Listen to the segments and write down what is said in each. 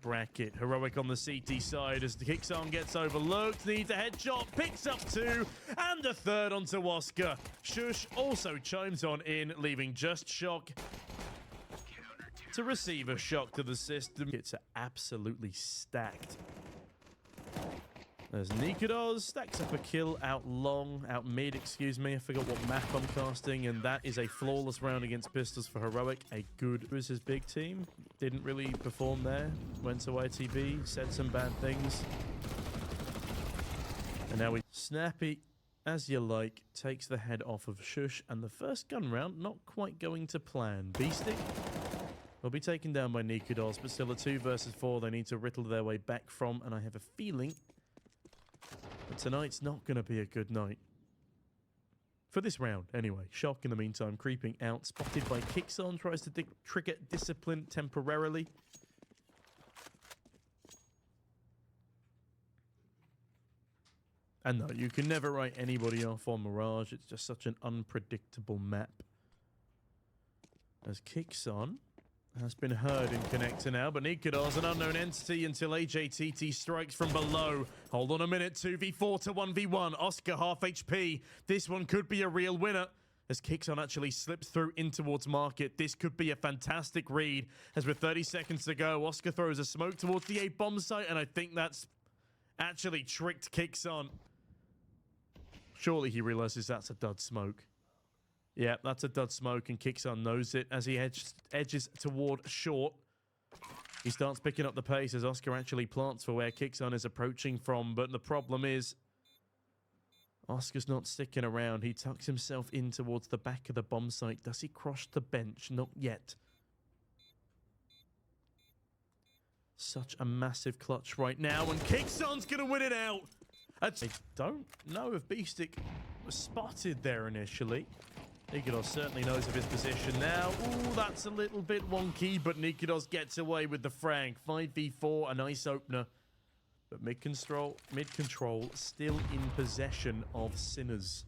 bracket. Heroic on the CT side as the kyxsan gets overlooked. Needs a headshot. Picks up 2. And a third onto Oskar. sjuush also chimes on in, leaving just shock to receive a shock to the system. It's absolutely stacked. There's nicoodoz, stacks up a kill out mid, excuse me. I forgot what map I'm casting, and that is a flawless round against pistols for Heroic. A good was his big team. Didn't really perform there. Went to ITB, said some bad things. And now we snappy as you like, takes the head off of sjuush, and the first gun round not quite going to plan. beastik will be taken down by nicoodoz, but still a 2 versus 4 they need to riddle their way back from, and I have a feeling but tonight's not going to be a good night. For this round, anyway. Shock, in the meantime, creeping out. Spotted by kyxsan. Tries to trigger discipline temporarily. And no, you can never write anybody off on Mirage. It's just such an unpredictable map. As kyxsan has been heard in connector now, but nicoodoz an unknown entity until AJTT strikes from below. Hold on a minute, 2v4 to 1v1. Oskar half HP. This one could be a real winner as kyxsan actually slips through in towards market. This could be a fantastic read as with 30 seconds to go, Oskar throws a smoke towards the A bomb site, and I think that's actually tricked kyxsan. Surely he realizes that's a dud smoke. Yeah, that's a dud smoke, and kyxsan knows it as he edges toward short. He starts picking up the pace as Oskar actually plants for where kyxsan is approaching from, but the problem is Oscar's not sticking around. He tucks himself in towards the back of the bomb site. Does he cross the bench? Not yet. Such a massive clutch right now, and kyxsan's gonna win it out! I don't know if beastik was spotted there initially. nicoodoz certainly knows of his position now. Ooh, that's a little bit wonky, but nicoodoz gets away with the frag. 5v4, a nice opener. But mid-control still in possession of Sinners.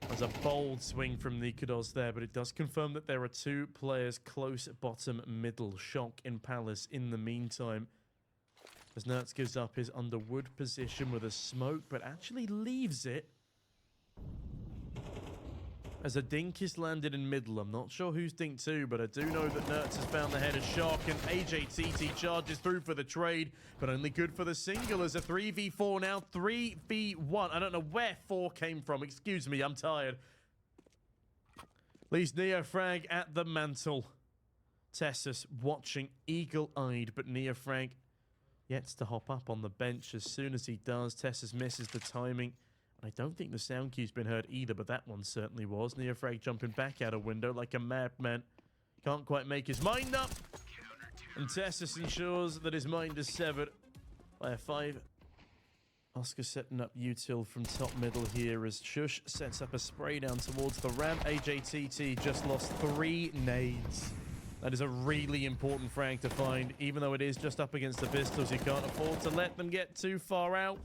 There's a bold swing from nicoodoz there, but it does confirm that there are 2 players close at bottom middle. Shock in Palace in the meantime. As NertZ gives up his underwood position with a smoke, but actually leaves it as a dink is landed in middle. I'm not sure who's dinked to, but I do know that NertZ has found the head of Shock, and AJTT charges through for the trade, but only good for the single as a 3v4 now, 3v1. I don't know where 4 came from. Excuse me, I'm tired. Leaves NEOFRAG at the mantle. TeSeS watching eagle-eyed, but NEOFRAG yet to hop up on the bench. As soon as he does, TeSeS misses the timing. I don't think the sound cue's been heard either, but that one certainly was. NEOFRAG jumping back out a window like a madman. Can't quite make his mind up. And TeSeS ensures that his mind is severed by a 5. Oskar setting up util from top middle here as sjuush sets up a spray down towards the ramp. AJTT just lost 3 nades. That is a really important frag to find. Even though it is just up against the pistols, you can't afford to let them get too far out.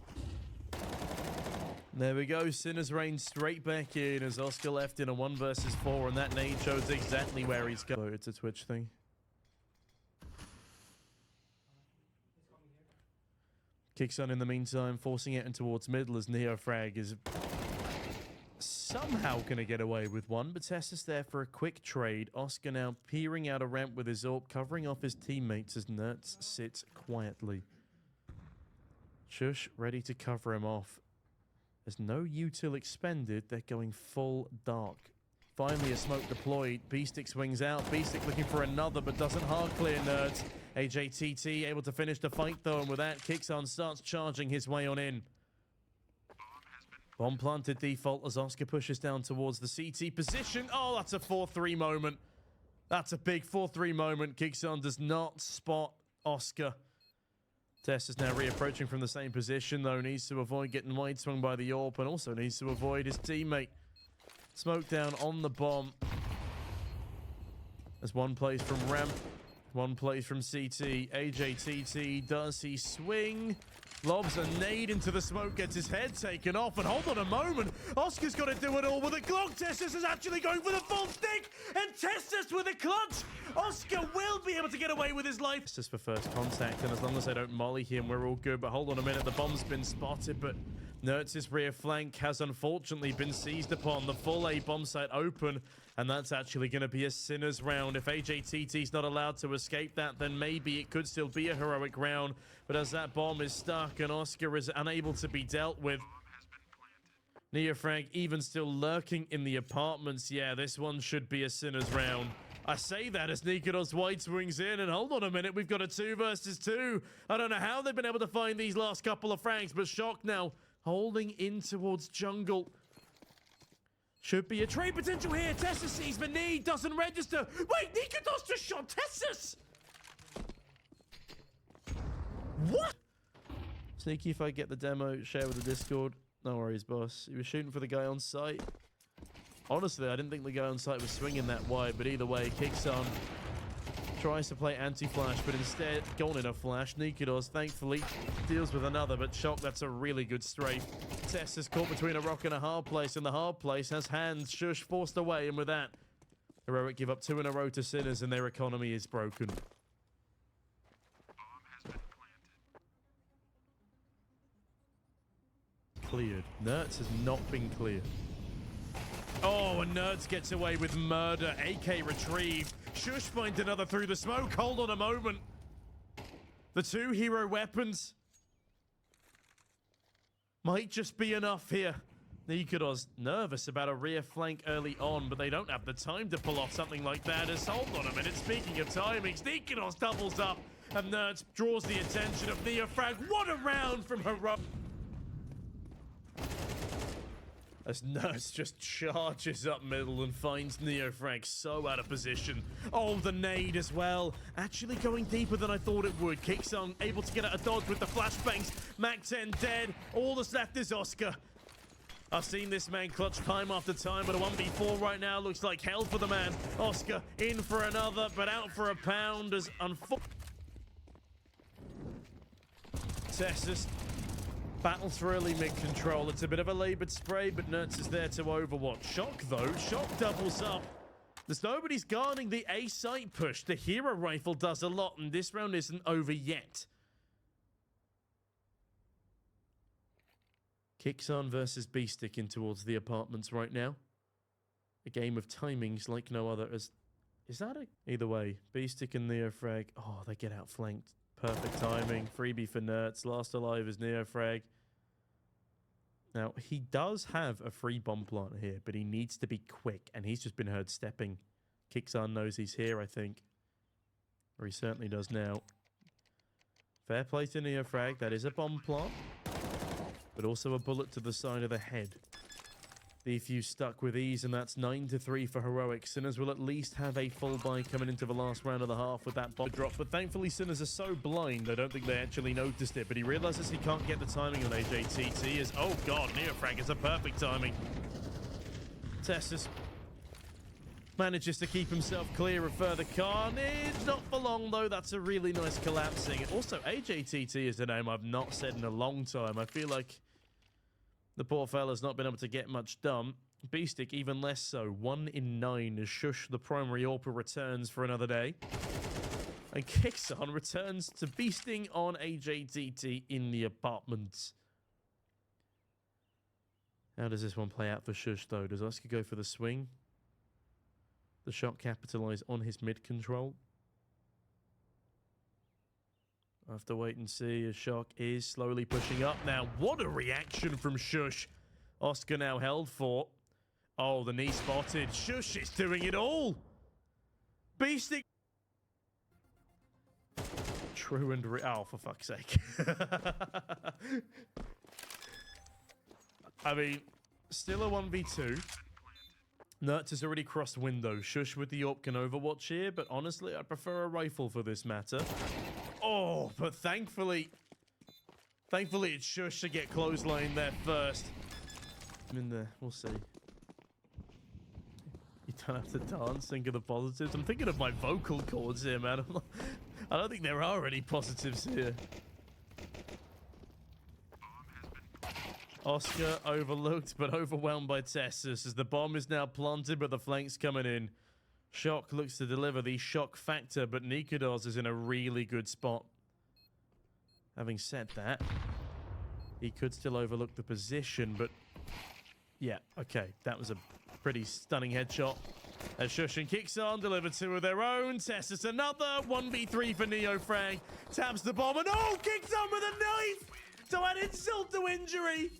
There we go. Sinners reign straight back in as Oskar left in a 1 versus 4, and that nade shows exactly where he's going. It's a Twitch thing. kyxsan in the meantime forcing it in towards middle as NEOFRAG is somehow going to get away with one, but TeSeS there for a quick trade. Oskar now peering out a ramp with his AWP, covering off his teammates as NertZ sits quietly. sjuush ready to cover him off. There's no util expended. They're going full dark. Finally, a smoke deployed. beastik swings out. beastik looking for another, but doesn't hard clear NertZ. AJTT able to finish the fight, though, and with that, kyxsan starts charging his way on in. Bomb planted default as Oskar pushes down towards the CT position. Oh, that's a 4-3 moment. That's a big 4-3 moment. kyxsan does not spot Oskar. TeSeS is now reapproaching from the same position, though. Needs to avoid getting wide swung by the AWP, and also needs to avoid his teammate. Smoke down on the bomb. As one plays from ramp, one plays from CT. AJTT, does he swing? Lobs a nade into the smoke, gets his head taken off, and hold on a moment, Oscar's got to do it all with a Glock. TeSeS is actually going for the full stick, and TeSeS with a clutch. Oscar will be able to get away with his life. It's just for first contact, and as long as they don't molly him, we're all good. But hold on a minute, the bomb's been spotted, but NertZ's rear flank has unfortunately been seized upon. The full A bomb site open, and that's actually going to be a sinner's round. If AJTT's not allowed to escape that, then maybe it could still be a heroic round. But as that bomb is stuck and Oscar is unable to be dealt with, NEOFRAG even still lurking in the apartments. Yeah, this one should be a sinner's round. I say that as nicoodoz wide swings in, and hold on a minute, we've got a 2 versus 2. I don't know how they've been able to find these last couple of frags, but Shock now holding in towards jungle. Should be a trade potential here. TeSeS sees the need, doesn't register. Wait, nicoodoz just shot TeSeS! What? Sneaky if I get the demo, share with the Discord. No worries, boss. He was shooting for the guy on site. Honestly, I didn't think the guy on site was swinging that wide, but either way, kyxsan tries to play anti-flash, but instead gone in a flash. nicoodoz thankfully deals with another, but Shock, that's a really good strafe. TeSeS is caught between a rock and a hard place, and the hard place has hands. sjuush forced away, and with that, Heroic give up 2 in a row to Sinners, and their economy is broken. Cleared. NertZ has not been cleared. Oh, and NertZ gets away with murder. AK retrieved. sjuush finds another through the smoke. Hold on a moment. The 2 hero weapons might just be enough here. nicoodoz nervous about a rear flank early on, but they don't have the time to pull off something like that. As hold on a minute, speaking of timings, nicoodoz doubles up, and NertZ draws the attention of NEOFRAG. What a round from Heroic! As NertZ just charges up middle and finds NEOFRAG so out of position. Oh, the nade as well. Actually going deeper than I thought it would. kyxsan able to get out a dodge with the flashbangs. Mac-10 dead. All that's left is Oscar. I've seen this man clutch time after time, but a 1v4 right now looks like hell for the man. Oscar in for another, but out for a pound as TeSeS battles for early mid-control. It's a bit of a laboured spray, but NertZ is there to overwatch. Shock, though. Shock doubles up. There's nobody's guarding the A site push. The hero rifle does a lot, and this round isn't over yet. kyxsan versus beastik in towards the apartments right now. A game of timings like no other. Is that a... Either way, beastik and NEOFRAG. Oh, they get outflanked. Perfect timing. Freebie for NertZ. Last alive is NEOFRAG. Now, he does have a free bomb plant here, but he needs to be quick, and he's just been heard stepping. kyxsan knows he's here, I think. Or he certainly does now. Fair play to NEOFRAG. That is a bomb plant, but also a bullet to the side of the head. The few stuck with ease, and that's 9-3 for Heroic. Sinners will at least have a full buy coming into the last round of the half with that bomb drop. But thankfully, Sinners are so blind, I don't think they actually noticed it. But he realizes he can't get the timing on AJTT. As, oh god, NEOFRAG is a perfect timing. TeSeS manages to keep himself clear of further carnage. Not for long, though. That's a really nice collapsing. Also, AJTT is a name I've not said in a long time. I feel like the poor fella's not been able to get much done. beastik even less so. 1 in 9 as sjuush, the primary AWPer, returns for another day. And kyxsan returns to beasting on AJTT in the apartments. How does this one play out for sjuush, though? Does Oscar go for the swing? The Shock capitalize on his mid-control? I have to wait and see as Shock is slowly pushing up now. What a reaction from sjuush. Oscar now held for. Oh, the knee spotted. sjuush is doing it all. beastik. True and oh, for fuck's sake. I mean, still a 1v2. NertZ has already crossed window. sjuush with the AWP can overwatch here, but honestly, I prefer a rifle for this matter. Oh, but thankfully it's sjuush to get clothesline there first. I'm in there. We'll see. You don't have to dance. Think of the positives. I'm thinking of my vocal cords here, man. I don't think there are any positives here. Oskar overlooked but overwhelmed by TeSeS as the bomb is now planted, but the flank's coming in. Shock looks to deliver the shock factor, but nicoodoz is in a really good spot. Having said that, he could still overlook the position, but yeah, okay. That was a pretty stunning headshot. As sjuush and kyxsan deliver two of their own. TeSeS another 1v3 for NEOFRAG. Taps the bomb and oh, kyxsan with a knife to add insult to injury.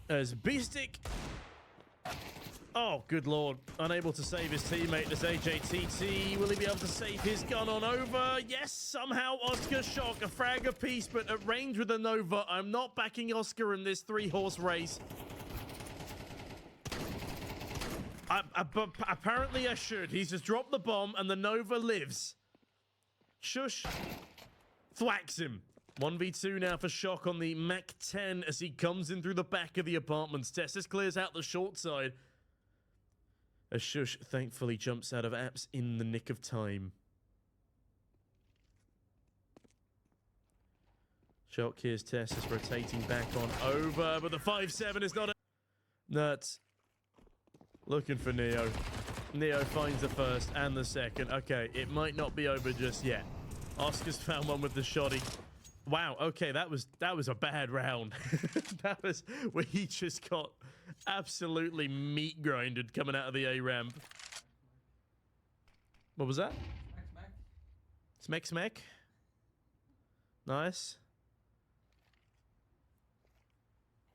As beastik, oh good lord, unable to save his teammate as AJTT. Will he be able to save his gun on over? Yes, somehow Oskar shock, a frag apiece, but at range with a Nova. I'm not backing Oskar in this 3-horse race. But apparently I should. He's just dropped the bomb and the Nova lives. Sjuush thwacks him. 1v2 now for Shock on the Mach 10 as he comes in through the back of the apartments. TeSeS clears out the short side. As sjuush thankfully jumps out of apps in the nick of time. Shock here's TeSeS rotating back on over, but the 5-7 is not a... NertZ looking for Neo. Neo finds the first and the second. Okay, it might not be over just yet. Oskar's found one with the shoddy. Wow, okay, that was a bad round. That was where he just got absolutely meat grinded coming out of the A ramp. What was that? Smack smack. Nice.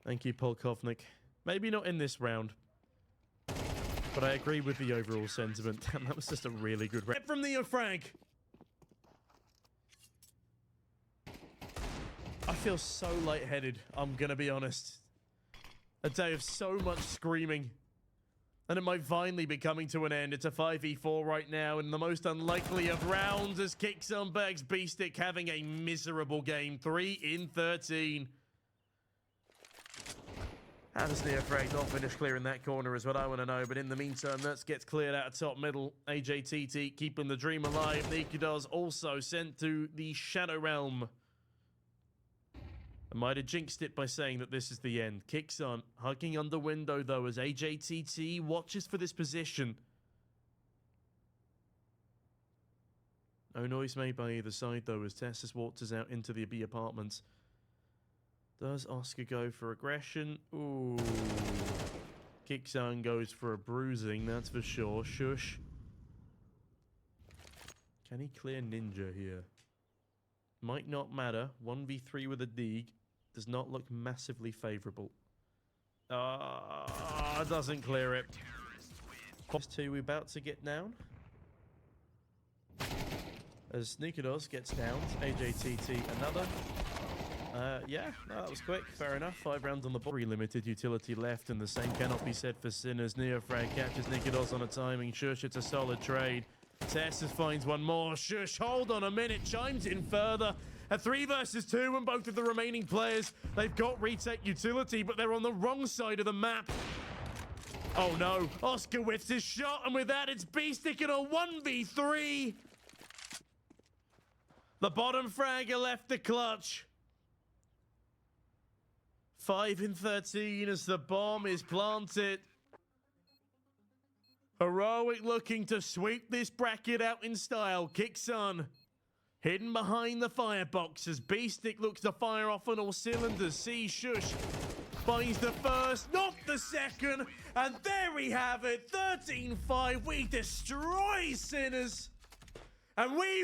Thank you, Polkovnik. Maybe not in this round, but I agree with the overall sentiment. Damn, that was just a really good round. From NEOFRAG. I feel so lightheaded, I'm gonna be honest. A day of so much screaming. And it might finally be coming to an end. It's a 5v4 right now, in the most unlikely of rounds as kyxsan bags beastik having a miserable game. 3 in 13. How does NeoFrag not finish clearing that corner is what I want to know. But in the meantime, NertZ gets cleared out of top middle. AJTT keeping the dream alive. nicoodoz also sent to the Shadow Realm. I might have jinxed it by saying that this is the end. kyxsan hugging under window though as AJTT watches for this position. No noise made by either side though as TeSeS walks out into the B apartments. Does Oskar go for aggression? Ooh. kyxsan goes for a bruising, that's for sure. sjuush. Can he clear Ninja here? Might not matter. 1v3 with a dig. Does not look massively favorable. Doesn't clear it. +2, we're about to get down. As nicoodoz gets down, AJTT another. Yeah, no, that was quick. Fair enough. 5 rounds on the board. 3 limited utility left, and the same cannot be said for Sinners. NeoFrag catches nicoodoz on a timing. sjuush, it's a solid trade. TeSeS finds one more. sjuush, hold on a minute. Chimes in further. A 3 versus 2, and both of the remaining players, they've got retake utility, but they're on the wrong side of the map. Oh no, Oskar whiffs his shot, and with that, it's beastik in a 1v3. The bottom fragger left the clutch. 5 in 13 as the bomb is planted. Heroic looking to sweep this bracket out in style. kyxsan hidden behind the firebox as beastik looks to fire off on all cylinders. sjuush finds the first, not the second, and there we have it. 13-5. We destroy Sinners, and we